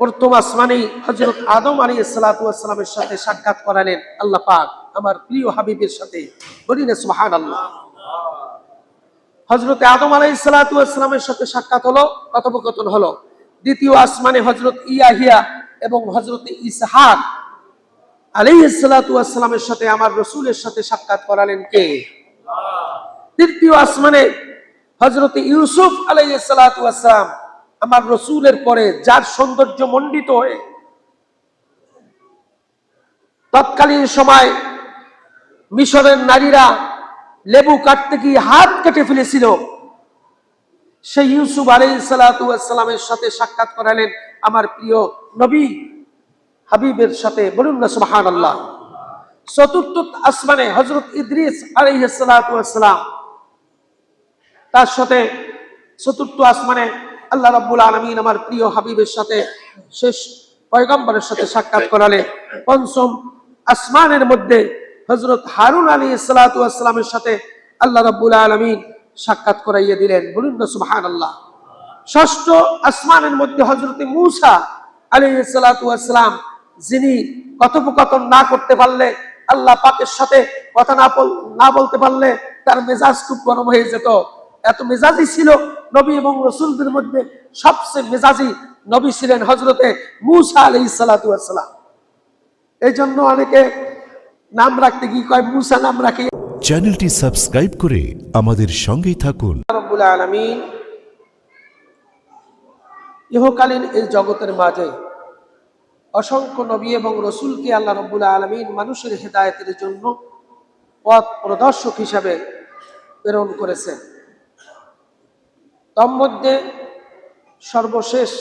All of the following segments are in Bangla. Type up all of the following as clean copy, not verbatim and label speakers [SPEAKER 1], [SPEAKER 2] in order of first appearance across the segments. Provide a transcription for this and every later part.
[SPEAKER 1] প্রথম আসমানেই হযরত আদম আলাইহিস সালাতু ওয়াস সালামের সাথে সাক্ষাৎ করালেন আল্লাহ পাক আমার প্রিয় হাবিবের সাথে। বলি না সুবহানাল্লাহ। হযরত আদম আলাইহিস সালাতু ওয়াস সালামের সাথে সাক্ষাৎ হলো, কথোপকথন হলো। দ্বিতীয় আসমানে হযরত ইয়াহিয়া এবং হযরত ইসহাক আলাইহিস সালাতু ওয়াস সালামের সাথে আমার রাসূলের সাথে সাক্ষাৎ করালেন কে? তৃতীয় আসমানে হযরত ইউসুফ আলাইহিস সালাতু ওয়াস সালাম আমার রাসূলের পরে যার সৌন্দর্য মণ্ডিত হয়ে তৎকালীন সময় মিশরের নারীরা লেবু কাটতে গিয়ে হাত কেটে ফেলেছিল, সেই ইউসুফ আলাইহিস সালাতু ওয়াস সালামের সাথে সাক্ষাৎ করালেন আমার প্রিয় নবী হাবিবের সাথে। বলুন না সুবহানাল্লাহ। চতুর্থ আসমানে হযরত ইদ্রিস আলাইহিস সালাতু ওয়াস সালাম, তার সাথে চতুর্থ আসমানে আল্লাহ রাব্বুল আলামিন আমার প্রিয় হাবিবের সাথে শেষ পয়গম্বরের সাথে সাক্ষাৎ করালেন। পঞ্চম আসমানের মধ্যে হযরত হারুন আলাইহিস সালাতু ওয়াস সালামের সাথে আল্লাহ রাব্বুল আলামিন সাক্ষাৎ করাইয়ে দিলেন। বলুন না সুবহানাল্লাহ। ষষ্ঠ আসমানের মধ্যে হযরত মূসা আলাইহিস সালাতু ওয়াস সালাম, যিনি কথোপকথন না করতে পারলে, আল্লাহ পাকের সাথে কথা না বলতে পারলে তার মেজাজ খুব গরম হয়ে যেত, এত মেজাজি ছিল। নবী এবং রাসূলদের মধ্যে সবচেয়ে মেজাজি নবী ছিলেন হযরতে মূসা আলাইহিস সালাতু ওয়াস সালাম। এই জন্য অনেকে নাম রাখতে কি কয় মূসা নাম রাখে।
[SPEAKER 2] চ্যানেলটি সাবস্ক্রাইব করে আমাদের সঙ্গেই থাকুন।
[SPEAKER 1] রব্বুল আলামিন ইহকালীন এই জগতের মাঝে অসংখ্য নবী এবং রাসূলকে আল্লাহ রাব্বুল আলামিন মানুষের হেদায়েতের জন্য পথ প্রদর্শক হিসাবে প্রেরণ করেছেন। তন্মধ্যে সর্বশেষ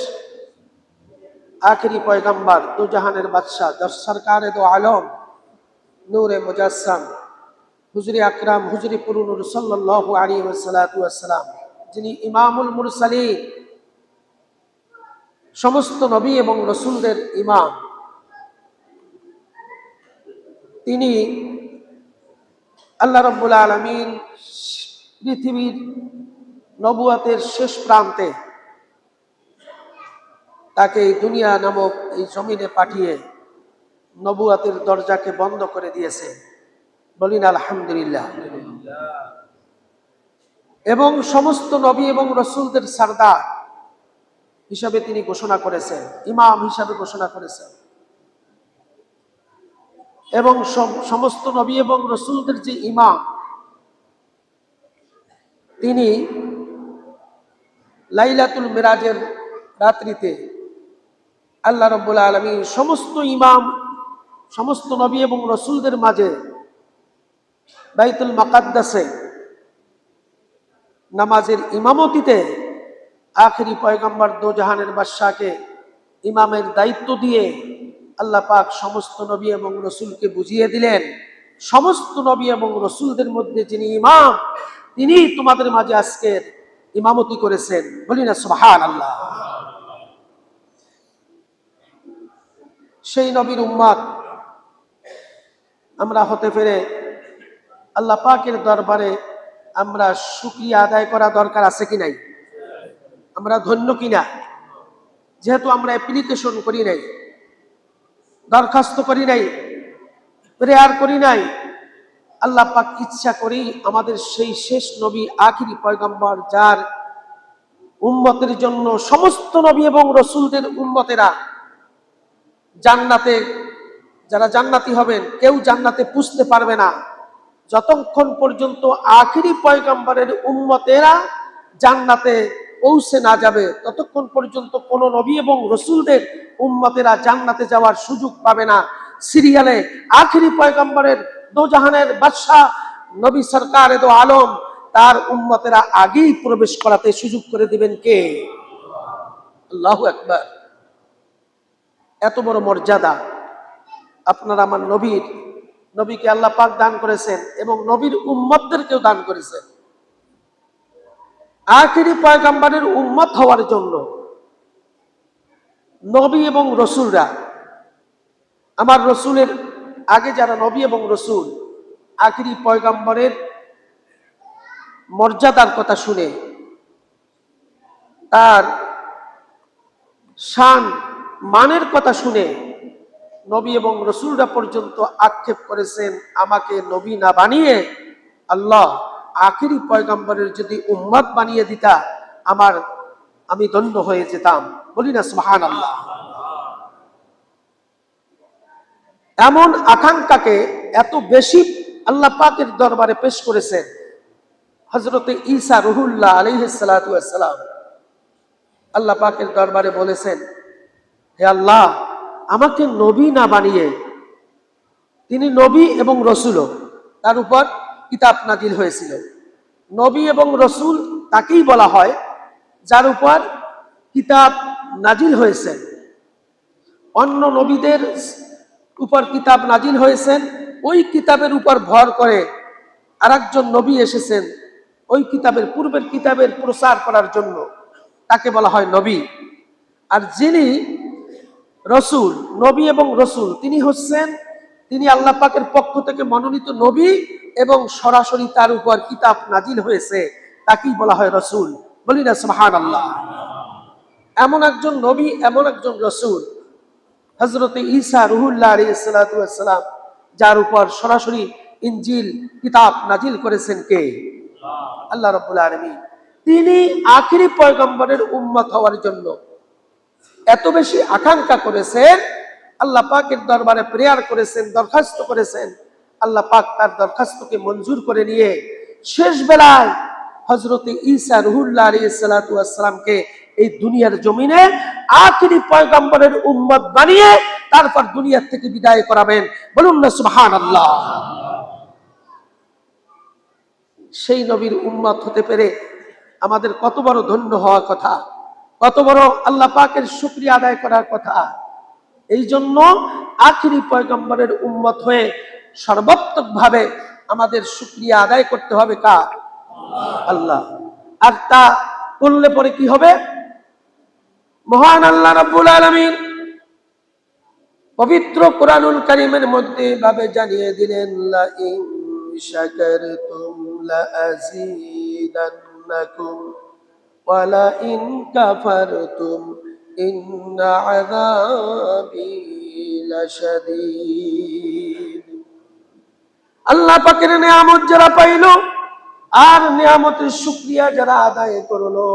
[SPEAKER 1] আখেরি পয়গম্বর দু জাহানের বাদশা সরকারে দো আলম নূরে মুজাসসাম হুজুরে আকরাম হুজুরে পুরুনুর সাল্লাল্লাহু আলাইহি ওয়াসাল্লাম, যিনি ইমামুল মুরসালিন, সমস্ত নবী এবং রাসূলদের ইমাম, তিনি আল্লাহ রাব্বুল আলামিন পৃথিবীর নবুয়াতের শেষ প্রান্তে তাকে এই দুনিয়া নামক এই জমিনে পাঠিয়ে নবুয়াতের দরজাকে বন্ধ করে দিয়েছে। বলিন আলহামদুলিল্লাহ। এবং সমস্ত নবী এবং রাসূলদের সরদার হিসাবে তিনি ঘোষণা করেছেন, ইমাম হিসাবে ঘোষণা করেছেন। এবং সমস্ত নবী এবং রাসূলদের যে ইমাম, তিনি লাইলাতুল মিরাজের রাত্রিতে আল্লাহ রাব্বুল আলামিন সমস্ত ইমাম, সমস্ত নবী এবং রাসূলদের মাঝে বাইতুল মুকাদ্দাসে নামাজের ইমামতিতে আখেরি পয়গম্বর দো জাহানের বাদশাকে ইমামের দায়িত্ব দিয়ে আল্লাহ পাক সমস্ত নবী এবং রাসূলকে বুঝিয়ে দিলেন, সমস্ত নবী এবং রাসূলদের মধ্যে যিনি ইমাম, তিনি তোমাদের মাঝে আজকের ইমামতি করেছেন। বলি না সুবহানাল্লাহ। সেই নবীর উম্মত আমরা হতে পেরে আল্লাহ পাকের দরবারে আমরা শুকরিয়া আদায় করা দরকার আছে কি নাই? আমরা ধন্য কিনা? যেহেতু আমরা অ্যাপ্লিকেশন করি নাই, দরখাস্ত করি নাই, প্রেয়ার করি নাই, আল্লাহ পাক ইচ্ছা করেই আমাদের সেই শেষ নবী আখিরি পয়গম্বর, যার উম্মতের জন্য সমস্ত নবী এবং রাসূলদের উম্মতেরা জান্নাতে, যারা জান্নাতি হবেন, কেউ জান্নাতে পুষতে পারবে না যতক্ষণ পর্যন্ত আখিরি পয়গম্বরের উম্মতেরা জান্নাতে পৌঁছে না যাবে, ততক্ষণ পর্যন্ত কোন নবী এবং রাসূলদের উম্মতেরা জান্নাতে যাওয়ার সুযোগ পাবে না। সিরিয়ালে আখিরি পয়গম্বরের দো জাহানের বাদশা নবী সরকারে দো আলম, তার উম্মতেরা আগেই প্রবেশ করাতে সুযোগ করে দিবেন কে? আল্লাহু আকবার। এত বড় মর্যাদা আপনার আমার নবীকে আল্লাহ পাক দান করেছেন এবং নবীর উম্মতদেরকেও দান করেছেন। আখিরি পয়গম্বরের উম্মত হওয়ার জন্য নবী এবং রাসূলরা, আমার রাসূলের আগে যারা নবী এবং রাসূল আখিরি পয়গম্বরের মর্যাদার কথা শুনে, তার শান মানের কথা শুনে নবী এবং রসুলরা পর্যন্ত আক্ষেপ করেছেন, আমাকে নবী না বানিয়ে আল্লাহ আখিরি পয়গম্বরের যদি উম্মত বানিয়ে দিতা আমি ধন্য হয়ে যেতাম। বলি না সুবহানাল্লাহ। এমন আকাঙ্ক্ষাকে এত বেশি আল্লাহ পাকের দরবারে পেশ করেছেন। হযরতে ঈসা রুহুল্লাহ আলাইহিস সালাতু ওয়াস সালাম আল্লাহ পাকের দরবারে বলেছেন, হে আল্লাহ, আমাকে নবী না বানিয়ে, তিনি নবী এবং রসুল, তার উপর কিতাব নাজিল হয়েছিল। নবী এবং রসুল তাকেই বলা হয় যার উপর কিতাব নাজিল হয়েছে। অন্য নবীদের উপর কিতাব নাজিল হয়েছেন, ওই কিতাবের উপর ভর করে আরেকজন নবী এসেছেন ওই কিতাবের, পূর্বের কিতাবের প্রচার করার জন্য, তাকে বলা হয় নবী। আর যিনি রসুল, নবী এবং রসুল, তিনি আল্লাহ পাকের পক্ষ থেকে মনোনীত নবী এবং সরাসরি তার উপর কিতাব নাজিল হয়েছে, তাকেই বলা হয় রসুল। বলি না সুবহানাল্লাহ। এমন একজন নবী, এমন একজন রসুল হযরতে ঈসা রুহুল্লাহ আলাইহিস সালাতু ওয়াস সালাম, যার উপর সরাসরি ইনজিল কিতাব নাজিল করেছেন কে? আল্লাহ রাব্বুল আলামিন। তিনি আখিরি পয়গম্বরের উম্মত হওয়ার জন্য এত বেশি আকাঙ্ক্ষা করেছেন, আল্লাহ পাকের দরবারে প্রেয়ার করেছেন, দরখাস্ত করেছেন। আল্লাহ পাক তার দরখাস্তকে মঞ্জুর করে নিয়ে শেষ বেলায় হযরতে ঈসা রুহুল্লাহ আলাইহিস সালাতু ওয়াস সালামকে এই দুনিয়ার জমিনে আখিরি পয়গম্বরের উম্মত বানিয়ে তারপর দুনিয়া থেকে বিদায় করাবেন। বলুন না সুবহানাল্লাহ। সেই নবীর উম্মত হতে পেরে আমাদের কত বড় ধন্য হওয়ার কথা, কত বড় আল্লাহ পাকের শুকরিয়া আদায় করার কথা। এই জন্য আখিরি পয়গম্বরের উম্মত হয়ে সর্বাত্মকভাবে আমাদের শুকরিয়া আদায় করতে হবে কার? আল্লাহ। আর তা করলে পরে কি হবে? মহান আল্লাহ রাব্বুল আলামিন পবিত্র কোরআনুল কারীমের মধ্যে ভাবে জানিয়ে দিলেন, লা ইন শাকারতুম লা আযীদান্নাকুম ওয়া লা ইন কাফারতুম ইন্না আযাবি লাশাদীদ। আল্লাহ পাকের নিয়ামত যারা পাইলো আর নিয়ামতের শুকরিয়া যারা আদায় করলো,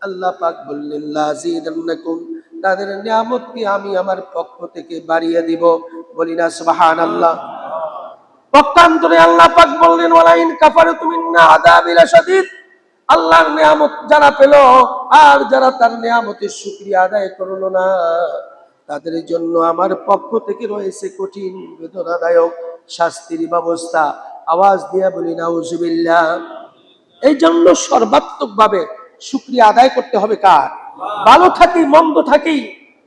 [SPEAKER 1] আল্লাহ পাক বললেন লা আযীদান্নাকুম, তাদের নিয়ামতকে আমি আমার পক্ষ থেকে বাড়িয়ে দিব। বলি না সুবহানাল্লাহ। পক্ষান্তরে আল্লাহ পাক বললেন ওয়ালা ইন কাফারতুম ইন্না আযাবি লাশাদীদ। আল্লাহর নিয়ামত যারা পেল আর যারা তার নিয়ামতের শুকরিয়া আদায় করলো না, তাদের জন্য আমার পক্ষ থেকে রয়েছে কঠিন বেদনাদায়ক শাস্তির ব্যবস্থা। আওয়াজ দিয়ে বলি নাউজুবিল্লাহ। এই জন্য সর্বাত্মকভাবে শুকরিয়া আদায় করতে হবে কার? ভালো থাকি মন্দ থাকি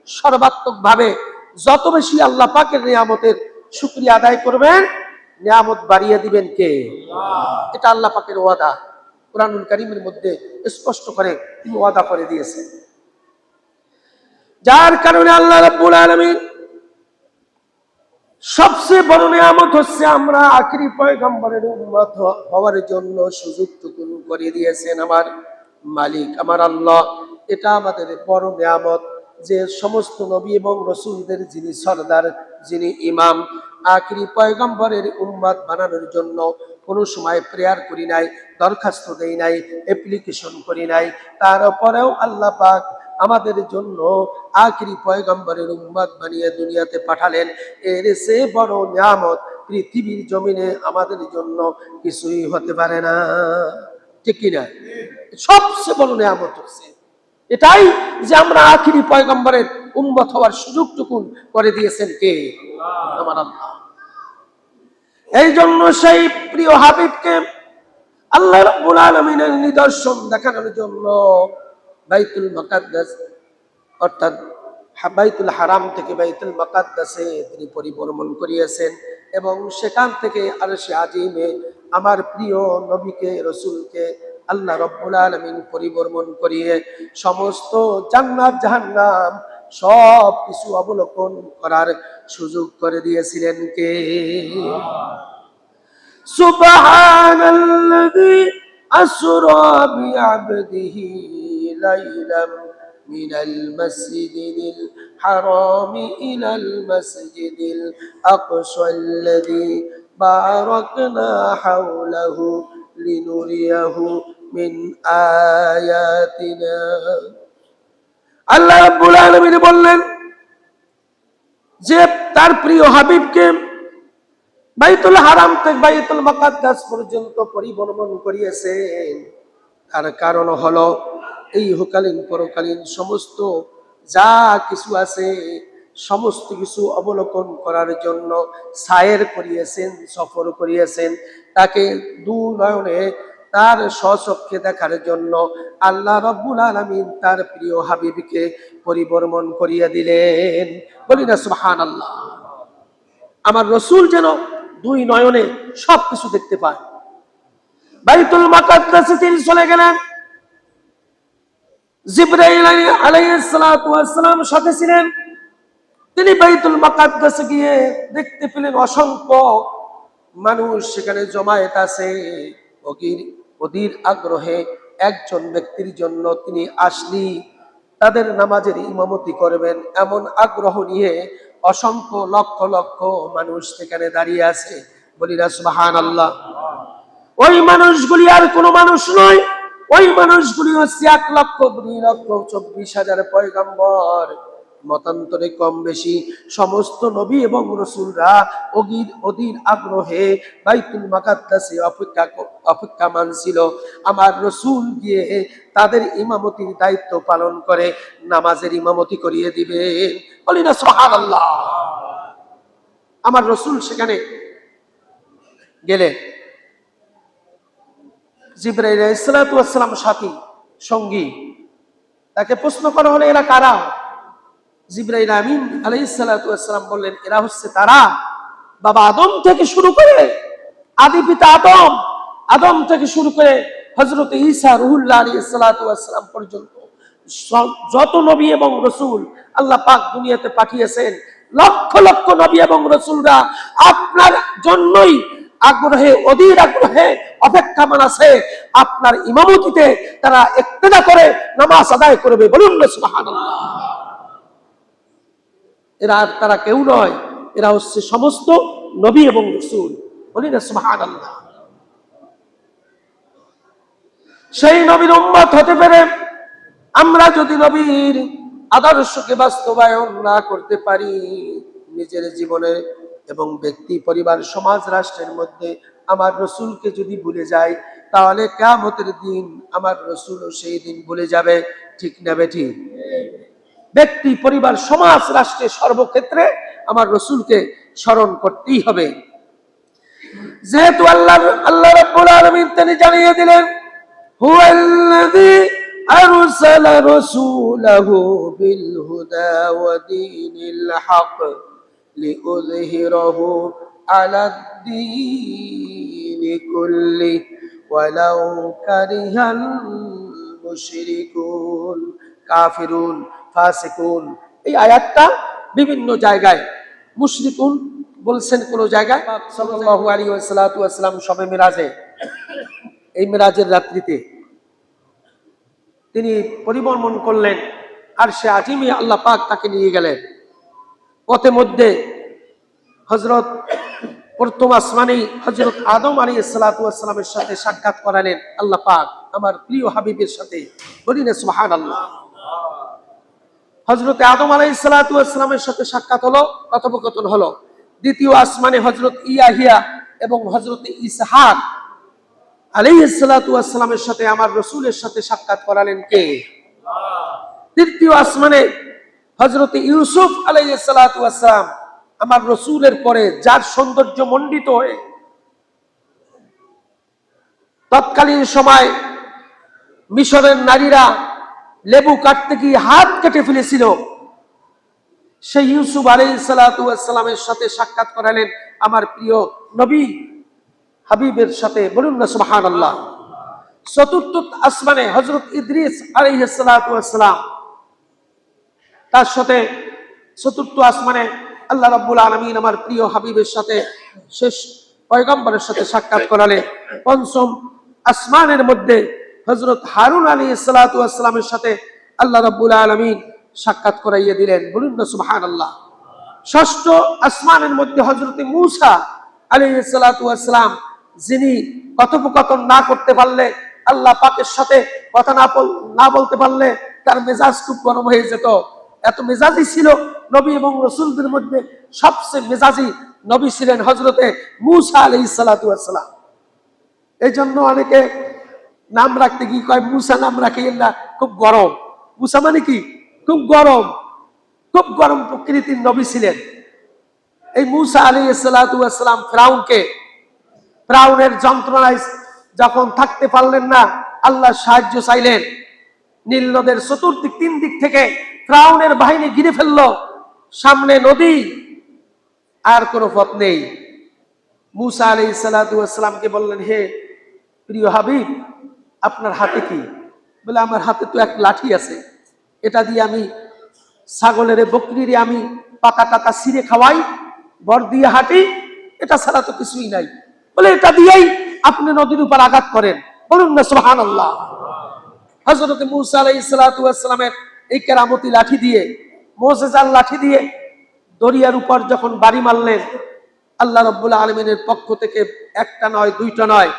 [SPEAKER 1] সর্বাত্মকভাবে যত বেশি আল্লাহ পাকের নিয়ামতের শুকরিয়া আদায় করবেন, নিয়ামত বাড়িয়ে দিবেন কে? এটা আল্লাহ পাকের ওয়াদা। কোরআনুল কারীমের মধ্যে স্পষ্ট করে তিনি ওয়াদা করে দিয়েছেন। যার কারণে আল্লাহ রাব্বুল আলামিন সবচেয়ে বড় নিয়ামত হচ্ছে আমরা আখিরি পয়গম্বরের উম্মত হওয়ার জন্য সুযোগটুকু করে দিয়েছেন আমার মালিক, আমার আল্লাহ। এটা আমাদের বড় নিয়ামত যে সমস্ত নবী এবং রসুলদের যিনি সরদার, যিনি ইমাম, আখিরি পয়গম্বরের উম্মত বানানোর জন্য কোনো সময় প্রেয়ার করি নাই, দরখাস্ত দেই নাই, অ্যাপ্লিকেশন করি নাই, তারপরেও আল্লাহ পাক আমাদের জন্য আখিরি পয়গম্বরের উম্মত বানিয়ে দুনিয়াতে পাঠালেন। এর চেয়ে বড় নিয়ামত পৃথিবীর জমিনে আমাদের জন্য কিছুই হতে পারে না, ঠিক কিনা? সবচেয়ে বড় নিয়ামত হচ্ছে এটাই যে আমরা আখিরি পয়গম্বরের উম্মত হওয়ার সুযোগটুকু করে দিয়েছেন কে? আমার আল্লাহ। এই জন্য সেই প্রিয় হাবিবকে আল্লাহ রাব্বুল আলামিনের নিদর্শন দেখানোর জন্য বাইতুল মুকাদ্দাস অর্থাৎ বাইতুল হারাম থেকে বাইতুল মুকাদ্দাসে তিনি পরিভ্রমণ করিয়েছেন এবং সেখান থেকে আরশে আজিমে আমার প্রিয় নবীকে, রসুলকে আল্লাহ রাব্বুল আলামিন পরিভ্রমণ করিয়ে সমস্ত জান্নাত জাহান্নাম সব কিছু অবলোকন করার সুযোগ করে দিয়েছিলেন কে? সুবহানাল্লাযী আসরা বিআবদিহি লাইলাম মিনাল মাসজিদিল হারামি ইলাল মাসজিদিল আকসাল্লাযী বারাকনা হাওলাহু লিনুরিয়াহু মিন আয়াতিনা। আল্লাহ রাব্বুল আলামিন বললেন যে তার প্রিয় হাবিবকে বাইতুল হারাম থেকে বাইতুল মুকাদ্দাস পর্যন্ত পরিভ্রমণ করিয়েছেন। তার কারণ হলো এই ইহকালীন পরকালীন সমস্ত যা কিছু আছে সমস্ত কিছু অবলোকন করার জন্য সায়ের করিয়েছেন, সফর করিয়েছেন। তাকে দু নয়নে তার স্বচক্ষে দেখার জন্য আল্লাহ রাব্বুল আলামিন তার প্রিয় হাবিবকে পরিভ্রমণ করিয়ে দিলেন। বলি না সুবহানাল্লাহ। আমার রাসূল যেন দুই নয়নে সবকিছু দেখতে পায়। বাইতুল মুকাদ্দাসে তিনি চলে গেলেন। জিবরাইল আলাইহিস সালাতু ওয়াস সালাম সাথে ছিলেন। তিনি বাইতুল মুকাদ্দাসে গিয়ে দেখতে পেলেন অসংখ্য মানুষ সেখানে জমায়েত আছে। অধীর আগ্রহে একজন ব্যক্তির জন্য তিনি আসলি তাদের নামাজের ইমামতি করবেন এমন আগ্রহ নিয়ে অসংখ্য লক্ষ লক্ষ মানুষ সেখানে দাঁড়িয়ে আছে। বলি না সুবহানাল্লাহ। ওই মানুষগুলি আর কোনো মানুষ নয়, ওই মানুষগুলি হচ্ছে 1,02,24,000 পয়গম্বর। মতান্তরে কম বেশি সমস্ত নবী এবং রাসূলরা অধীর আগ্রহে বাইতুল মুকাদ্দাসে অপেক্ষামান ছিল। আমার রাসূল গিয়ে তাদের ইমামতির দায়িত্ব পালন করে নামাজের ইমামতি করিয়ে দিবেন। বলি না সুবহানাল্লাহ। আমার রাসূল সেখানে গেলেন। জিবরাইল আলাইহিস সালাতু ওয়াস সালাম সাথী সঙ্গী। তাকে প্রশ্ন করা হলো এরা কারা? জিবরাইল আমিন আলাইহিস সালাতু ওয়াস সালাম বললেন এরা হচ্ছে তারা বাবা আদম থেকে শুরু করে আদি পিতা আদম থেকে শুরু করে হযরত ঈসা রূহুল্লাহ আলাইহিস সালাতু ওয়াস সালাম পর্যন্ত যত নবী এবং রাসূল আল্লাহ পাক দুনিয়াতে পাঠিয়েছেন, লক্ষ লক্ষ নবী এবং রাসূলরা আপনার জন্যই আগ্রহে অধীর আগ্রহে অপেক্ষামান আছে। আপনার ইমামতিতে তারা ইক্তেদা করে নামাজ আদায় করবে। বলুন না সুবহানাল্লাহ। এরা তারা কেউ নয়, এরা হচ্ছে সমস্ত নবী এবং রাসূল। বলি না সুবহানাল্লাহ। সেই নবীর উম্মত হতে পেরে আমরা যদি নবীর আদর্শকে বাস্তবায়ন না করতে পারি, নিজের জীবনে এবং ব্যক্তি পরিবার সমাজ রাষ্ট্রের মধ্যে আমার রাসূলকে যদি ভুলে যাই, তাহলে কিয়ামতের দিন আমার রাসূলও সেই দিন ভুলে যাবে। ঠিক না বেঠিক? ব্যক্তি পরিবার সমাজ রাষ্ট্রে সর্বক্ষেত্রে আমার রাসূলকে স্মরণ করতেই হবে। যেহেতু আল্লাহ রাব্বুল আলামিন তিনি জানিয়ে দিলেন হুয়াল্লাযী আরসালা রাসূলাহু বিল হুদা ওয়া দীনিল হক লিউযহিরাহু আলাদ-দীনি কুল্লি ওয়ালাউ কারিহাল মুশরিকুন। কাফিরুন, ফাসিকুন, এই আয়াতটা বিভিন্ন জায়গায় মুশরিকুন বলছেন, কোন জায়গায় সাল্লাল্লাহু আলাইহি ওয়াসাল্লাম শবে মিরাজে, এই মিরাজের রাত্রিতে তিনি পরিভ্রমণ করলেন আরশে আজিমে। আল্লাহ পাক তাকে নিয়ে গেলেন। পথে মধ্যে হযরত প্রথম আসমানে হযরত আদম আলাইহিস সালাতু ওয়াস সালামের সাথে সাক্ষাৎ করালেন আল্লাহ পাক আমার প্রিয় হাবিবের সাথে। বলি না সুবহানাল্লাহ। হযরত আদম আলাইহিস সালাতু ওয়াস সালামের সাথে সাক্ষাৎ হলো, কথোপকথন হলো। দ্বিতীয় আসমানে হযরত ইয়াহিয়া এবং হযরত ইসহাক আলাইহিস সালাতু ওয়াস সালামের সাথে আমার রাসূলের সাথে সাক্ষাৎ করালেন কে? তৃতীয় আসমানে হযরত ইউসুফ আলাইহিস সালাতু ওয়াস সালাম আমার রাসূলের পরে যার সৌন্দর্য মণ্ডিত হয়ে তৎকালীন সময় মিশরের নারীরা লেবু কাটতে গিয়ে হাত কেটে ফেলেছিল, সেই ইউসুফ আলাইহিস সালাতু ওয়াস সালামের সাথে সাক্ষাৎ করালেন আমার প্রিয় নবী হাবিবের সাথে। বলুন না সুবহানাল্লাহ। চতুর্থ আসমানে হযরত ইদ্রিস আলাইহিস সালাতু ওয়াস সালাম, তার সাথে চতুর্থ আসমানে আল্লাহ রাব্বুল আলামিন আমার প্রিয় হাবিবের সাথে শেষ পয়গম্বরের সাথে সাক্ষাৎ করালেন। পঞ্চম আসমানের মধ্যে হযরত হারুন আলাইহিস সালাতু ওয়াস সালামের সাথে আল্লাহ রাব্বুল আলামিন সাক্ষাৎ করাইয়া দিলেন। বলুন না সুবহানাল্লাহ। ষষ্ঠ আসমানের মধ্যে হযরতে মূসা আলাইহিস সালাতু ওয়াস সালাম, যিনি কথোপকথন না করতে পারলে, আল্লাহ পাকের সাথে কথা না বলতে পারলে তার মেজাজ খুব গরম হয়ে যেত। এত মেজাজি ছিল। নবী এবং রাসূলদের মধ্যে সবচেয়ে মেজাজি নবী ছিলেন হযরতে মূসা আলাইহিস সালাতু ওয়াস সালাম। এই জন্য অনেকে নাম রাখতে কি কয়, মূসা নাম রাখেন না, খুব গরম। মূসা মানে কি? খুব গরম, খুব গরম প্রকৃতির নবী ছিলেন। এই মূসা আলাইহিস সালাতু ওয়াস সালাম ফিরাউনের যন্ত্রণায় যখন থাকতে পারলেন না, আল্লাহ সাহায্য চাইলেন। নীল নদের চতুর্দিক, তিন দিক থেকে ফিরাউনের বাহিনী ঘিরে ফেললো। সামনে নদী, আর কোনো পথ নেই। মূসা আলাইহিস সালাতু ওয়াস সালামকে বললেন, হে প্রিয় হাবিব, আপনার হাতে কি? বলে, আমার হাতে তো এক লাঠি আছে, এটা দিয়ে আমি ছাগলের বকরিরে আমি পাতা টাতা ছিঁড়ে খাওয়াই, বর দিয়ে হাঁটি, এটা ছাড়া তো কিছুই নাই। বলে, এটা দিয়েই আপনি নদীর উপর আঘাত করেন। বলুন না সুবহানাল্লাহ। হযরত মূসা আলাইহিস সালাতু ওয়াস সালামের এই কেরামতি লাঠি দিয়ে, মুজিজার লাঠি দিয়ে দরিয়ার উপর যখন বাড়ি মারলেন, আল্লাহ রাব্বুল আলামিনের পক্ষ থেকে একটা নয়, দুইটা নয়,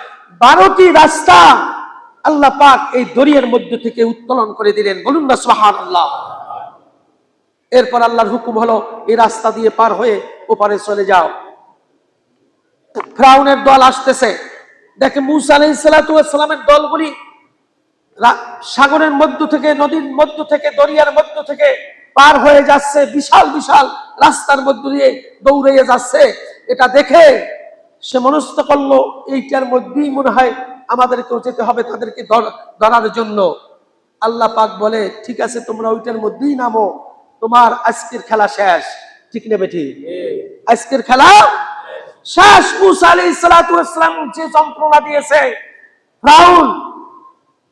[SPEAKER 1] 12টি রাস্তা আল্লাহ পাক এই দরিয়ার মধ্যে থেকে উত্তোলন করে দিলেন। বলুন না সুবহানাল্লাহ। এরপর আল্লাহর হুকুম হলো, এই রাস্তা দিয়ে পার হয়ে ওপারে চলে যাও। ফিরাউনের দল আসতেছে, দেখে মূসা আলাইহিস সালাতু ওয়াস সালামের দলগুলি সাগরের মধ্য থেকে, নদীর মধ্য থেকে, দরিয়ার মধ্য থেকে পার হয়ে যাচ্ছে, বিশাল বিশাল রাস্তার মধ্য দিয়ে দৌড়িয়ে যাচ্ছে। এটা দেখে সে মনস্থ করলো, এইটার মধ্যেই মনে হয় আমাদেরকেও যেতে হবে তাদেরকে ধরার জন্য। আল্লাহ পাক বলে, ঠিক আছে, তোমরা ওইটার মধ্যেই নামো, তোমার আজকের খেলা শেষ। ঠিক নেবে? ঠিক, আজকের খেলা শেষ। মূসা আলাইহিস সালাতু ওয়াস সালাম যে যন্ত্রণা দিয়েছে, ফিরাউন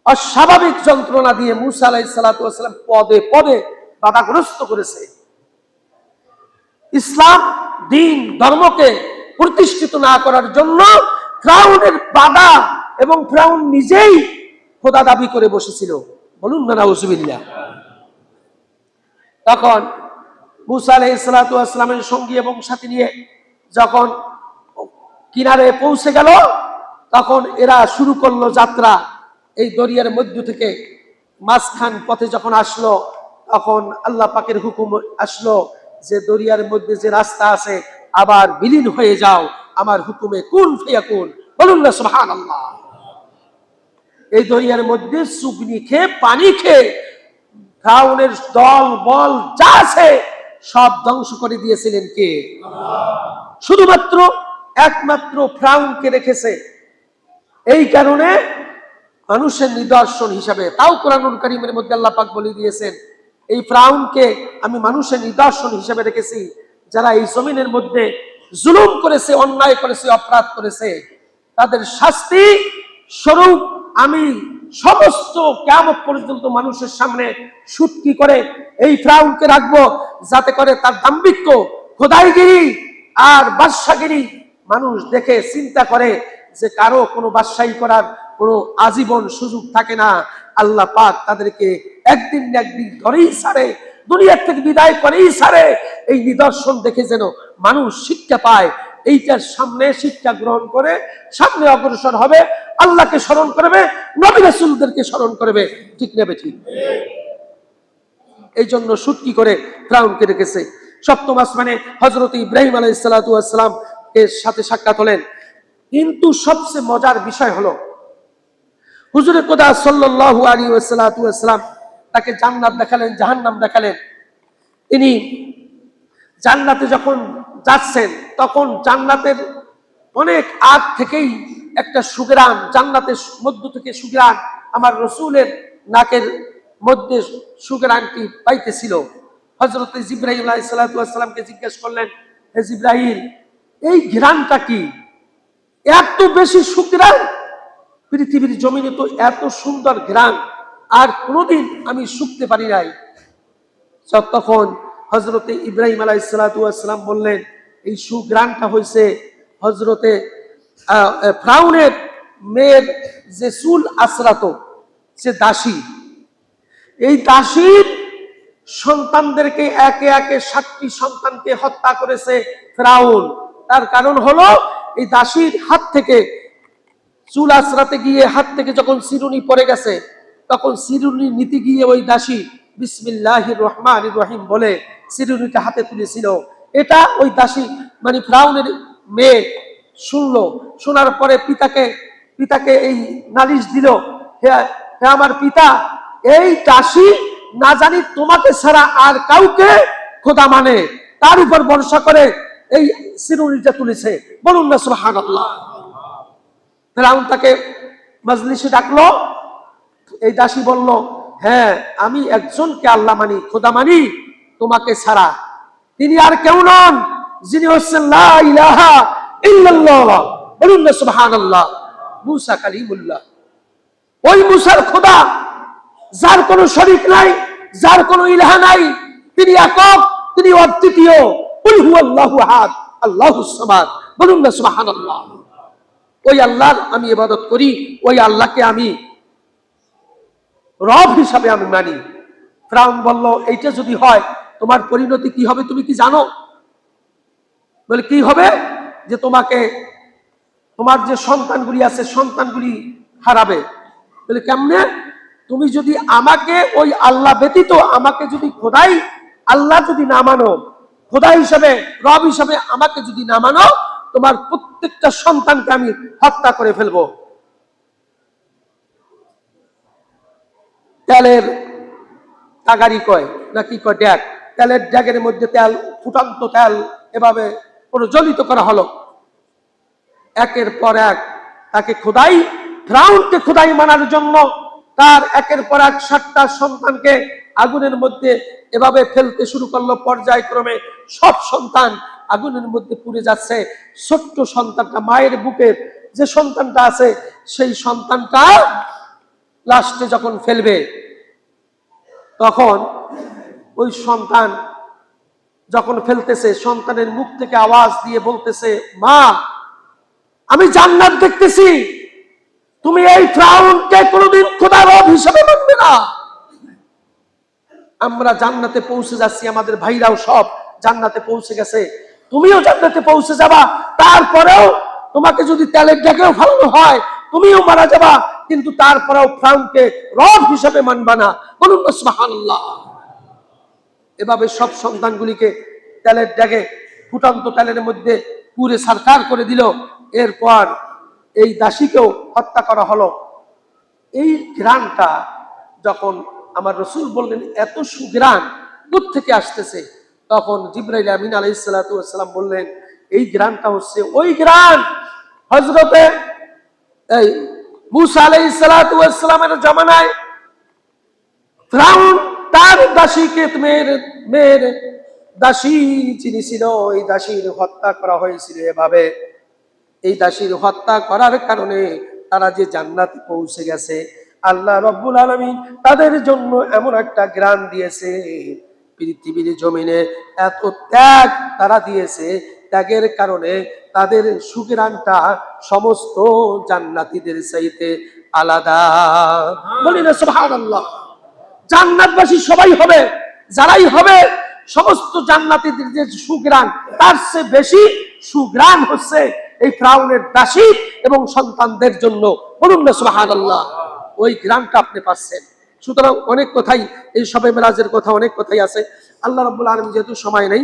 [SPEAKER 1] অস্বাভাবিক যন্ত্রণা দিয়ে মূসা আলাইহিস সালাতু ওয়াস সালাম পদে পদে বাধাগ্রস্ত করেছে। ইসলাম দ্বীন ধর্মকে প্রতিষ্ঠিত না করার জন্য ফিরাউনের বাধা, এবং ফিরাউন নিজেই খোদা দাবি করে বসেছিল। বলুন না নাউজুবিল্লাহ। তখন মূসা আলাইহিস সালাতু ওয়াস সালামের সঙ্গী এবং সাথী নিয়ে যখন কিনারে পৌঁছে গেল, তখন এরা শুরু করলো যাত্রা। এই দরিয়ার মধ্য থেকে মাঝখান পথে যখন আসলো, তখন আল্লাহ পাকের হুকুম আসলো যে দরিয়ার মধ্যে যে রাস্তা আছে, আবার বিলীন হয়ে যাও আমার হুকুমে, কুন ফায়াকুন। বলুন না সুবহানাল্লাহ। এই দরিয়ার মধ্যে চুগনি খেয়ে, পানি খেয়ে ফিরাউনের দল বল যা আছে সব ধ্বংস করে দিয়েছিলেন কে? শুধুমাত্র একমাত্র ফিরাউনকে রেখেছে। এই কারণে মানুষের নিদর্শন হিসাবে, তাও কোরআনুল কারীমের মধ্যে আল্লাহ পাক বলে দিয়েছেন, এই ফিরাউনকে আমি মানুষের নিদর্শন হিসাবে রেখেছি। যারা এই জমিনের মধ্যে জুলুম করেছে, অন্যায় করেছে, অপরাধ করেছে, তাদের শাস্তি স্বরূপ আমি সমস্ত কিয়ামত পর্যন্ত মানুষের সামনে সুটকি করে এই ফিরাউনকে রাখবো, যাতে করে তার দাম্ভিক্য, খোদাইগিরি আর বাদশাগিরি মানুষ দেখে চিন্তা করে যে কারো কোনো বাদশাহী করার কোনো আজীবন সুযোগ থাকে না। আল্লাহ পাক তাদেরকে একদিন না একদিন ধরেই ছাড়ে, দুনিয়ার থেকে বিদায় করেই ছাড়ে। এই নিদর্শন দেখে যেন মানুষ শিক্ষা পায়, এইটার সামনে শিক্ষা গ্রহণ করে সামনে অগ্রসর হবে, আল্লাহকে স্মরণ করবে, নবী রাসূলদেরকে স্মরণ করবে। ঠিক নেবে? ঠিক। এই জন্য সুটকি করে ফিরাউনকে রেখেছে। সপ্তম আসমানে হযরত ইব্রাহিম আলাইহিস সালাতু ওয়াস সালাম এর সাথে সাক্ষাৎ হলেন। কিন্তু সবচেয়ে মজার বিষয় হলো, হুজুরে খোদা সাল্লাল্লাহু আলাইহি ওয়াসাল্লাম তাকে জান্নাত দেখালেন, জাহান্নাম দেখালেন। তিনি জান্নাতে যখন যাচ্ছেন, তখন জান্নাতের অনেক আগ থেকেই একটা সুঘ্রাণ, জান্নাতের মধ্য থেকে সুঘ্রাণ, আমার রাসূলের নাকের মধ্যে সুঘ্রাণটি পাইতেছিল। হযরত জিবরাইল আলাইহিস সালাতু ওয়াস সালামকে জিজ্ঞেস করলেন, হে জিবরাইল, এই ঘ্রাণটা কি? এত বেশি সুঘ্রাণ, পৃথিবীর জমিনে তো এত সুন্দর ঘ্রাণ আর কোনোদিন আমি শুকতে পারি নাই। তখন হযরতে ইব্রাহিম আলাইহিস সালাতু ওয়াস সালাম বললেন, এই সুঘ্রাণটা হইছে হযরতে ফিরাউনের মেয়ের যে চুল আছরাতো, সে দাসী, এই দাসীর সন্তানদেরকে একে একে 7টি সন্তানকে হত্যা করেছে ফেরাউন। তার কারণ হলো এই দাসীর হাত থেকে চুল আঁচড়াতে গিয়ে হাত থেকে যখন চিরুনি পড়ে গেছে, তখন চিরুনি নিতে গিয়ে ওই দাসী বিসমিল্লাহির রহমানির রহিম বলে চিরুনিটা হাতে তুলেছিল। এটা ওই দাসী মানে ফেরাউনের মেয়ে শুনলো। শোনার পরে পিতাকে এই নালিশ দিল, হে আমার পিতা, এই দাসী না জানি তোমাকে ছাড়া আর কাউকে খোদা মানে, তার উপর ভরসা করে এই চিরুনিটা তুলেছে। বলুন না সুবহানাল্লাহ। ফেরাউন তাকে মজলিসে ডাকলো। এই দাসী বলল, হ্যাঁ আমি একজনকে আল্লাহ মানি, খোদা মানি তোমাকে ছাড়া। তিনি আর কেউ নন, যিনি হচ্ছেন লা ইলাহা ইল্লাল্লাহ। বলুন না সুবহানাল্লাহ। মুসা কালিমুল্লাহ, ওই মুসার খোদা, যার কোনো শরীক নাই, যার কোনো ইলাহা নাই, তিনি একক, তিনি অদ্বিতীয়। কুল হুয়াল্লাহু আহাদ আল্লাহুস সামাদ। বলুন না সুবহানাল্লাহ। ওই আল্লাহর আমি ইবাদত করি, ওই আল্লাহকে আমি রব হিসাবে আমি মানি। ফেরাউন বলল, এইটা যদি হয় তোমার পরিণতি কি হবে তুমি কি জানো? বলে কি হবে? যে তোমার যে সন্তানগুলি আছে সন্তানগুলি হারাবে। বলে কেমনে? তুমি যদি আমাকে ওই আল্লাহ ব্যতীত আমাকে যদি খোদাই আল্লাহ যদি না মানো, খোদা হিসাবে রব হিসাবে আমাকে যদি না মানো, তোমার প্রত্যেকটা সন্তানকে আমি হত্যা করে ফেলবো। তেলের তাগারি কয় নাকি কয় ড্যাগ, তেলের ড্যাগের মধ্যে তেল, ফুটন্ত তেল এভাবে প্রজ্বলিত করা হলো। একের পর এক তাকে খোদাই, ফেরাউনকে খোদাই মানার জন্য তার একের পর এক 7টা সন্তানকে আগুনের মধ্যে এভাবে ফেলতে শুরু করলো। পর্যায়ক্রমে সব সন্তান আগুনের মধ্যে পুড়ে যাচ্ছে। ছোট্ট সন্তানটা, মায়ের বুকের যে সন্তানটা আছে, সেই সন্তানটা লাস্টে যখন ফেলবে, তখন ওই সন্তান যখন ফেলতেছে, সন্তানের মুখ থেকে আওয়াজ দিয়ে বলতেছে, মা আমি জান্নাত দেখতেছি, তুমি এই ফেরাউনকে কোনোদিন খোদা রব হিসেবে মানবে না। আমরা জান্নাতে পৌঁছে যাচ্ছি, আমাদের ভাইরাও সব জান্নাতে পৌঁছে গেছে, তুমিও জান্নাতে পৌঁছে যাবা। তারপরেও তোমাকে যদি তেলের ডেকেও ফেলানো হয় তুমিও মারা যাবা, কিন্তু তারপরেও ফেরাউনকে রব হিসেবে মানবা না। বলুন না সুবহানাল্লাহ। এভাবে সব সন্তানগুলিকে তেলের ডেকে ফুটন্ত তেলের মধ্যে পুরে ছারখার করে দিল। এরপর এই দাসীকেও হত্যা করা হলো। এই ঘ্রাণটা যখন আমার রাসূল বললেন এত সুঘ্রাণ দূর থেকে আসতেছে, তখন জিবরাইল আমিন আলাইহিস সালাতু ওয়াস সালাম বললেন, এই ঘ্রাণটা হচ্ছে ওই ঘ্রাণ হযরতে এই মূসা আলাইহিস সালাতু ওয়াস সালামের জামানায় ফেরাউন তার দাসীকে, মেয়ের দাসী যিনি ছিল, এই দাসীর হত্যা করা হয়েছিল এভাবে। এই দাসীর হত্যা করার কারণে তারা যে জান্নাতে পৌঁছে গেছে, আল্লাহ রব্বুল আলামিন তাদের জন্য এমন একটা জ্ঞান দিয়েছে, পৃথিবীর জমিনে এত ত্যাগ তারা দিয়েছে, ত্যাগের কারণে তাদের সুঘ্রাণটা সমস্ত জান্নাতীদের চাইতে আলাদা। বলি না সুবহানাল্লাহ। জান্নাতবাসী সবাই হবে, যারাই হবে সমস্ত জান্নাতীদের যে সুঘ্রাণ, তার চেয়ে বেশি সুঘ্রাণ হচ্ছে এই ফেরাউনের দাসী এবং সন্তানদের জন্য। বলুন না সুবহানাল্লাহ। ওই ঘ্রাণটা আপনি পাচ্ছেন। সুতরাং অনেক কথাই, এই শবে মেরাজের কথা অনেক কথাই আছে। আল্লাহ রাব্বুল আলামিন যেহেতু সময় নেই,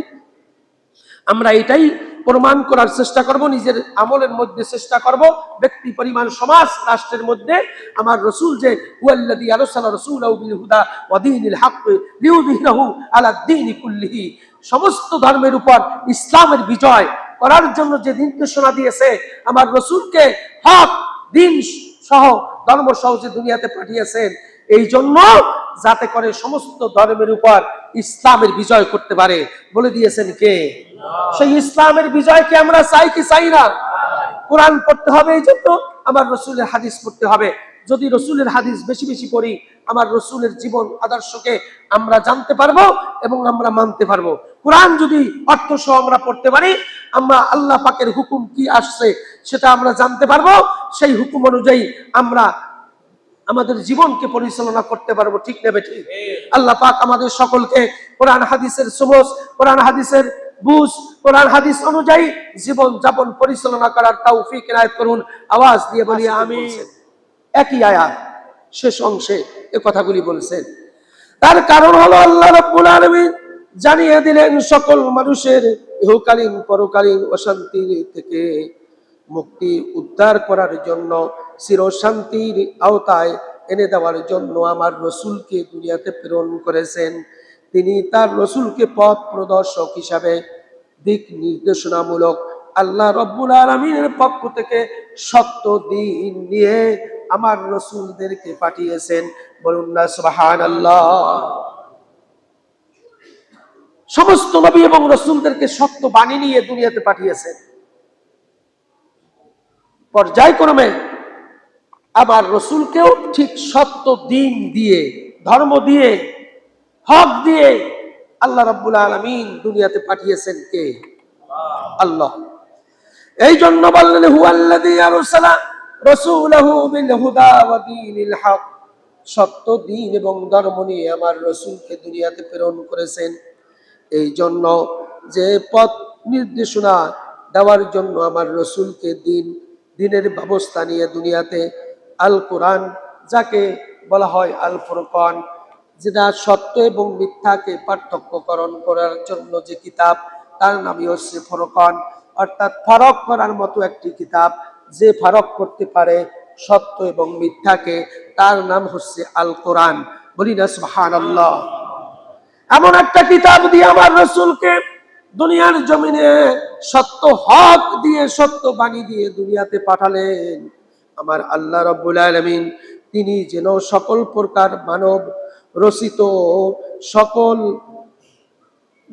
[SPEAKER 1] আমরা এটাই প্রমাণ করার চেষ্টা করব, নিজের আমলের মধ্যে চেষ্টা করব, ব্যক্তি, পরিমাণ, সমাজ, রাষ্ট্রের মধ্যে আমার রাসূল যে হুয়াল্লাযী আরসালা রাসূলাহু বিল হুদা ওয়া দীনিল হক লিইয়ুযহিরাহু আলা দ্বীনি কুল্লিহি, সমস্ত ধর্মের উপর ইসলামের বিজয় করার জন্য যে নির্দেশনা দিয়েছে, আমার রাসূলকে হক, দ্বীন সহ, ধর্ম সহ যে দুনিয়াতে পাঠিয়েছেন, এই জন্য যাতে করে সমস্ত ধর্মের উপর ইসলামের বিজয় করতে পারে। বলে দিয়েছেন কে? সেই ইসলামের বিজয়কে আমরা চাই কি চাই না? কোরআন পড়তে হবে, এই জন্য আমার রাসূলের হাদিস পড়তে হবে। যদি রাসূলের হাদিস বেশি বেশি পড়ি, আমার রাসূলের জীবন আদর্শকে আমরা জানতে পারবো এবং আমরা মানতে পারবো। কোরআন যদি অর্থ সহ আমরা পড়তে পারি, আমরা আল্লাহ পাকের হুকুম কি আসছে সেটা আমরা জানতে পারবো। সেই হুকুম অনুযায়ী আমরা আমাদের জীবনকে পরিচালনা করতে পারবো, ঠিক নেবে ঠিক? আল্লাহ পাক আমাদের সকলকে কোরআন হাদিসের সমস, কোরআন হাদিসের বুঝ, কোরআন হাদিস অনুযায়ী জীবন যাপন পরিচালনা করার তৌফিক ইনায়েত করুন। আওয়াজ দিয়ে বলি আমিন। একই আয়াত শেষ অংশে এই কথাগুলি বলছেন। তার কারণ হলো আল্লাহ রাব্বুল আলামিন জানিয়ে দিলেন সকল মানুষের ইহকালীন পরকালীন অশান্তি থেকে মুক্তি উদ্ধার করার জন্য, চিরশান্তির আওতায় এনে দেওয়ার জন্য আমার রসুলকে দুনিয়াতে প্রেরণ করেছেন। তিনি তার রসুলকে পথ প্রদর্শক হিসাবে, দিক নির্দেশনামূলক আল্লাহ রব্বুল আলামিনের পক্ষ থেকে সত্য দিন নিয়ে আমার রসুলদেরকে পাঠিয়েছেন। বলুন না সুবহানাল্লাহ। সমস্ত নবী এবং রসুলদেরকে সত্য বাণী নিয়ে দুনিয়াতে পাঠিয়েছেন। পর্যায়ক্রমে আবার রসুলকেও ঠিক সত্য দিন দিয়ে, ধর্ম দিয়ে, হক দিয়ে আল্লাহ রাব্বুল আলামিন দুনিয়াতে পাঠিয়েছেন কে? আল্লাহ। এই জন্য বললেন হুয়াল্লাযী আরসালা রাসূলাহু বিল হুদা ওয়া দীনিল হক, সত্য দিন এবং ধর্ম নিয়ে আমার রসুলকে দুনিয়াতে প্রেরণ করেছেন। এই জন্য যে পথ নির্দেশনা দেওয়ার জন্য আমার রসুলকে দিনের ব্যবস্থা নিয়ে দুনিয়াতে আল কোরআন, যাকে বলা হয় আল ফুরকান, যেটা সত্য এবং মিথ্যাকে পার্থক্যকরণ করার জন্য যে কিতাব, তার নামই হচ্ছে ফুরকান। অর্থাৎ ফারক করার মতো একটি কিতাব, যে ফারক করতে পারে সত্য এবং মিথ্যাকে, তার নাম হচ্ছে আল কোরআন। বলি না সুবহানাল্লাহ। এমন একটা কিতাব দিয়ে আমার রসুলকে দুনিয়ার জমিনে সত্য হক দিয়ে, সত্য বাণী দিয়ে দুনিয়াতে পাঠালেন আমার আল্লাহ রাব্বুল আলামিন। তিনি যেন সকল প্রকার মানব রচিত সকল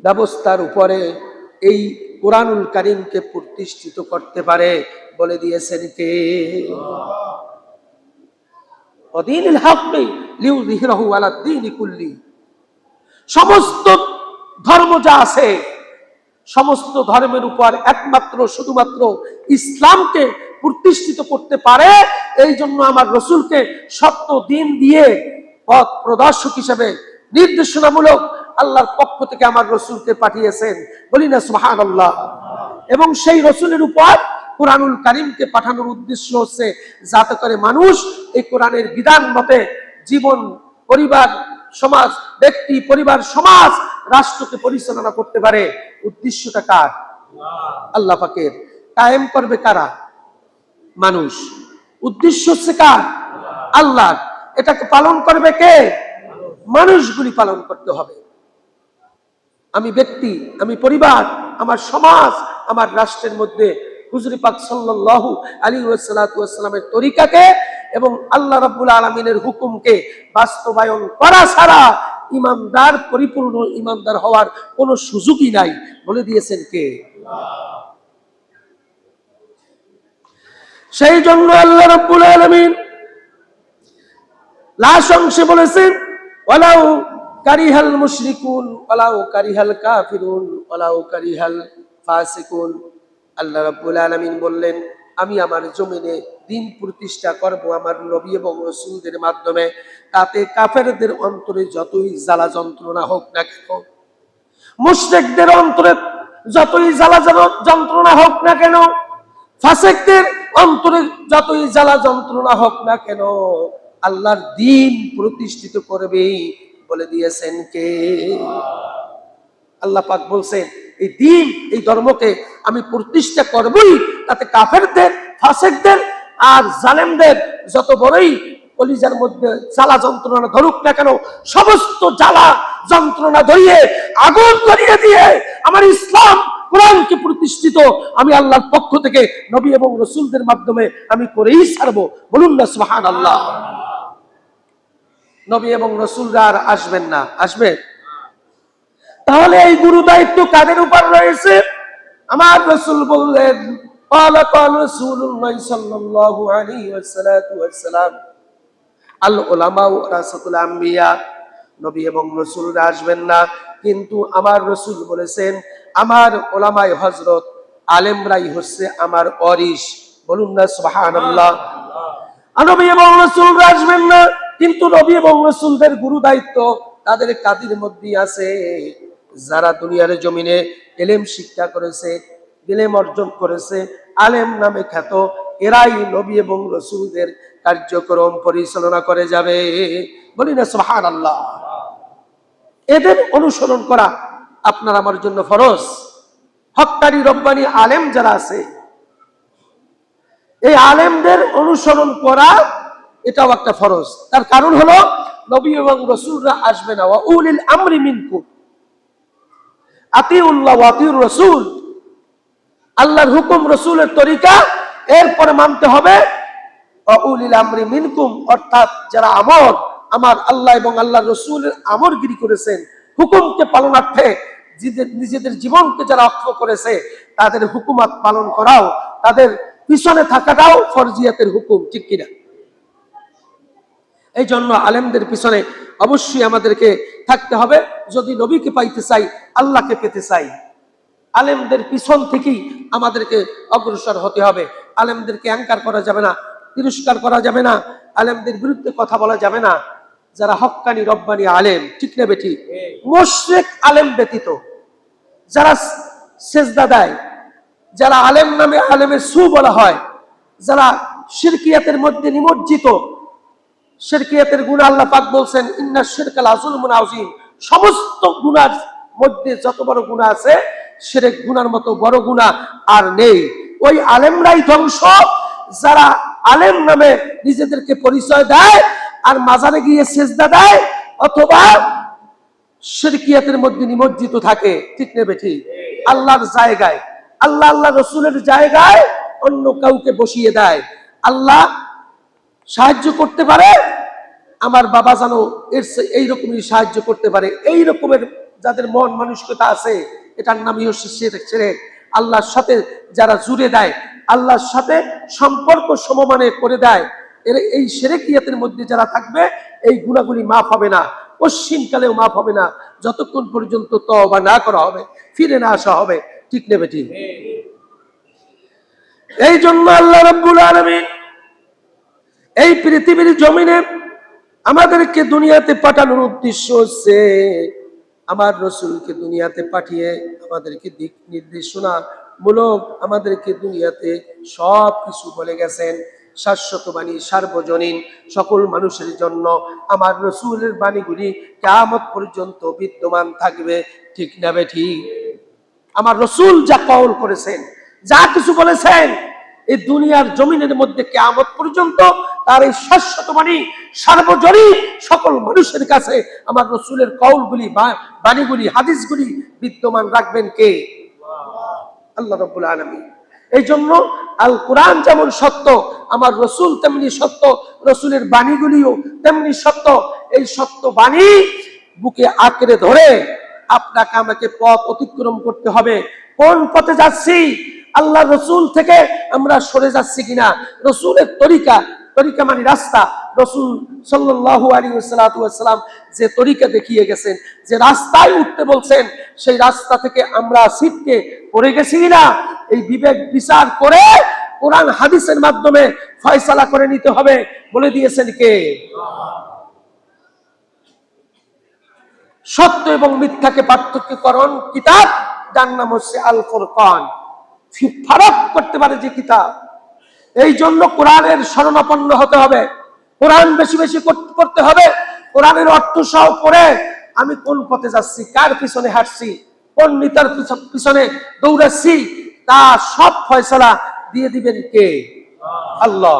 [SPEAKER 1] ব্যবস্থার উপরে এই কোরআনুল কারীমকে প্রতিষ্ঠিত করতে পারে, বলে দিয়েছেন কে? ওয়াদিনিল হাক্কি লিইয়ুযহিরাহু আলাদ দীনি কুল্লি। সমস্ত ধর্ম যা আছে, সমস্ত ধর্মের উপর একমাত্র শুধুমাত্র ইসলামকে প্রতিষ্ঠিত করতে পারে। এই জন্য আমার রসুলকে সত্য দিন দিয়ে পথ প্রদর্শক হিসেবে, নির্দেশনামূলক আল্লাহর পক্ষ থেকে আমার রসুলকে পাঠিয়েছেন। বলি না সুবহানাল্লাহ। এবং সেই রসুলের উপর কোরআনুল কারীমকে পাঠানোর উদ্দেশ্য হচ্ছে যাতে করে মানুষ এই কোরআনের বিধান মতে জীবন, পরিবার, সমাজ, ব্যক্তি, পরিবার, সমাজ, রাষ্ট্রকে পরিচালনা করতে পারে। উদ্দেশ্যটা কার? আল্লাহ পাকের। কায়েম করবে কারা? মানুষ। উদ্দেশ্য হচ্ছে কার? আল্লাহ। এটাকে পালন করবে কে? মানুষগুলি পালন করতে হবে। আমি ব্যক্তি, আমি পরিবার, আমার সমাজ, আমার রাষ্ট্রের মধ্যে হুজুর পাক সাল্লাল্লাহু আলাইহি ওয়াসাল্লামের তরিকাকে এবং আল্লাহ রাব্বুল আলামিনের হুকুমকে বাস্তবায়ন করা ছাড়া ইমানদার, পরিপূর্ণ ইমানদার হওয়ার কোনো সুযোগই নাই, বলে দিয়েছেন কে? সেই জন্য আল্লাহ রাব্বুল আলামিন লাস্ট অংশে বলেছেন ওয়ালাউ কারিহাল মুশরিকুন ওয়ালাউ কারিহাল কাফিরুন ওয়ালাউ কারিহাল ফাসিকুন। আল্লাহ রাব্বুল আলামিন বললেন আমি আমার জমিনে দিন প্রতিষ্ঠা করব আমার নবী এবং রাসূলদের মাধ্যমে। তাতে কাফেরদের অন্তরে যতই জ্বালা যন্ত্রণা হোক না কেন, মুশরিকদের অন্তরে যতই জ্বালা যন্ত্রণা হোক না কেন, ফাসিকদের অন্তরে যতই জ্বালা যন্ত্রণা হোক না কেন, আল্লাহর দ্বীন প্রতিষ্ঠিত করবেই, বলে দিয়েছেন কে? আল্লাহ পাক বলছেন এই দ্বীন, এই ধর্মকে আমি প্রতিষ্ঠা করবই। তাতে কাফেরদের, ফাসিকদের আর জালেমদের যত বড়ই কলিজার মধ্যে জ্বালা যন্ত্রণা ধরুক না কেন, সমস্ত জ্বালা যন্ত্রণা ধরিয়ে আগুন ধরিয়ে দিয়ে আমার ইসলাম কোরআনকে প্রতিষ্ঠিত আমি আল্লাহর পক্ষ থেকে নবী এবং রাসূলদের মাধ্যমে আমি করেই ছাড়বো। বলুন না সুবহানাল্লাহ। নবী এবং রাসূলরা আর আসবেন না? আসবে? তাহলে এই গুরু দায়িত্ব কাদের উপর রয়েছে? আমার রাসূল বললেন ক্বালা রাসূলুল্লাহ সাল্লাল্লাহু আলাইহি ওয়াসাল্লাম আল উলামা ওয়ারাসাতুল আম্বিয়া। নবী এবং রাসূলরা আসবেন না, কিন্তু আমার রাসূল বলেছেন আমার উলামায়ে হযরত, আলেমরাই হচ্ছে আমার ওয়ারিস। বলুন না সুবহানাল্লাহ। নবী এবং রাসূলরা আসবেন না, কিন্তু নবী এবং রাসূলদের গুরু দায়িত্ব তাদের কাদের মধ্যে আছে? যারা দুনিয়ার জমিনে ইলম শিক্ষা করেছে, ইলম অর্জন করেছে, আলেম নামে খ্যাত, এরাই নবী এবং রাসূলদের কার্যক্রম পরিচালনা করে যাবে। বলি না সুবহানাল্লাহ। এদের অনুসরণ করা আপনার আমার জন্য ফরজ। হক্কানি রব্বানি আলেম যারা আছে, এই আলেমদের অনুসরণ করা এটাও একটা ফরজ। তার কারণ হলো নবী এবং রাসূলরা আসবে না। ওয়া উলিল আমরি মিনকুম আতিউল্লাহ ওয়া আতিউর রাসূল, আল্লাহর হুকুম রাসূলের তরিকা এরপরে মানতে হবে। ওয়া উলিল আমরি মিনকুম, অর্থাৎ যারা আমার আল্লাহ এবং আল্লাহর রাসূলের আমরগিরি করেছেন, হুকুমকে পালনার্থে নিজেদের জীবনকে যারা অক্ষ করেছে, তাদের হুকুমাত পালন করাও, তাদের পিছনে থাকাটাও ফরজিয়াতের হুকুম, ঠিক কিনা? এই জন্য আলেমদের পিছনে অবশ্যই আমাদেরকে থাকতে হবে। যদি নবীকে পাইতে চাই, আল্লাহকে পেতে চাই, আলেমদের পিছন থেকেই আমাদেরকে অগ্রসর হতে হবে। আলেমদেরকে অ্যাঙ্কার করা যাবে না, তিরস্কার করা যাবে না, আলেমদের বিরুদ্ধে কথা বলা যাবে না। যারা হক্কানি রব্বানি আলেম, ঠিক না বেঠি, মুশরিক আলেম ব্যতীত যারা সেজদা দেয়, যারা আলেম নামে আলেমের সু বলা হয়, যারা শিরকিয়াতের মধ্যে নিমজ্জিত, শিরকিয়াতের গুনাহ আল্লাহ পাক বলছেন ইন্না শিরকা লাযুলমুন আযীম, সমস্ত গুনার মধ্যে যত বড় গুনাহ আছে, শিরক গুনার মতো বড় গুনাহ আর নেই। ওই আলেমরাই ধ্বংস যারা আলেম নামে নিজেদেরকে পরিচয় দেয় আর মাজারে গিয়ে সেজদা দেয় অথবা শিরকিয়াতের মধ্যে নিমজ্জিত থাকে, ঠিক নেবে ঠিক? আল্লাহর জায়গায়, আল্লাহ রাসূলের জায়গায় অন্য কাউকে বসিয়ে দেয়। আল্লাহ সাহায্য করতে পারে, আমার বাবা জানো এইরকমই সাহায্য করতে পারে, এই রকমের যাদের মন মানসিকতা আছে, এটার নামই হচ্ছে শিরক। আল্লাহর সাথে যারা জুড়ে দেয়, আল্লাহর সাথে সম্পর্ক সমমানে করে দেয়, এর এই শিরকিয়াতের মধ্যে যারা থাকবে, এই গুনাহগুলি মাফ হবে না, পশ্চিমকালেও মাফ হবে না, যতক্ষণ পর্যন্ত তওবা না করা হবে, ফিরে না আসা হবে, ঠিক নেবে ঠিক? এই জন্য আল্লাহ রাব্বুল আলামিন এই পৃথিবীর জমিনে আমাদেরকে দুনিয়াতে পাঠানোর উদ্দেশ্য হচ্ছে আমার রাসূলকে দুনিয়াতে পাঠিয়ে আমাদেরকে দিক নির্দেশনা মূলক আমাদেরকে দুনিয়াতে সব কিছু বলে গেছেন। শাশ্বত বাণী, সার্বজনীন, সকল মানুষের জন্য আমার রাসূলের বাণীগুলি কিয়ামত পর্যন্ত বিদ্যমান থাকবে, ঠিক না ঠিক? আমার রাসূল যা কওল করেছেন, যা কিছু বলেছেন, এই দুনিয়ার জমিনের মধ্যে কিয়ামত পর্যন্ত তার এই শাশ্বত বাণী সার্বজনীন সকল মানুষের কাছে আমার রাসূলের কওলগুলি, বাণীগুলি, হাদিসগুলি বিদ্যমান রাখবেন কে? আল্লাহ রাব্বুল আলামিন। এই জন্য আল কোরআন যেমন সত্য, আমার রাসূল তেমনি সত্য, রাসূলের বাণীগুলিও তেমনি সত্য। এই সত্য বাণী বুকে আঁকড়ে ধরে আপনাকে আমাকে পথ অতিক্রম করতে হবে। কোন পথে যাচ্ছি? আল্লাহ রাসূল থেকে আমরা সরে যাচ্ছি কিনা? রাসূলের তরিকা মানে রাস্তা, রাসূল সাল্লাল্লাহু আলাইহি ওয়াসাল্লাম যে তরিকা দেখিয়ে গেছেন, যে রাস্তায় উঠতে বলছেন, সেই রাস্তা থেকে আমরা ছিটকে পড়ে গেছি কিনা, এই বিবেক বিচার করে কোরআন হাদিসের মাধ্যমে ফয়সালা করে নিতে হবে। বলে দিয়েছেন কে? সত্য এবং মিথ্যাকে পার্থক্যকরণ কিতাব, যার নাম হচ্ছে আল ফুরকান, ফারাক করতে পারে যে কিতাব। এই জন্য কোরআনের শরণাপন্ন হতে হবে, কোরআন বেশি বেশি করতে হবে, কোরআনের অর্থ সহ পড়ে আমি কোন পথে যাচ্ছি, কার পিছনে হাঁটছি, কোন নেতার পিছনে দৌড়াচ্ছি, তা সব ফয়সালা দিয়ে দিবেন কে? আল্লাহ।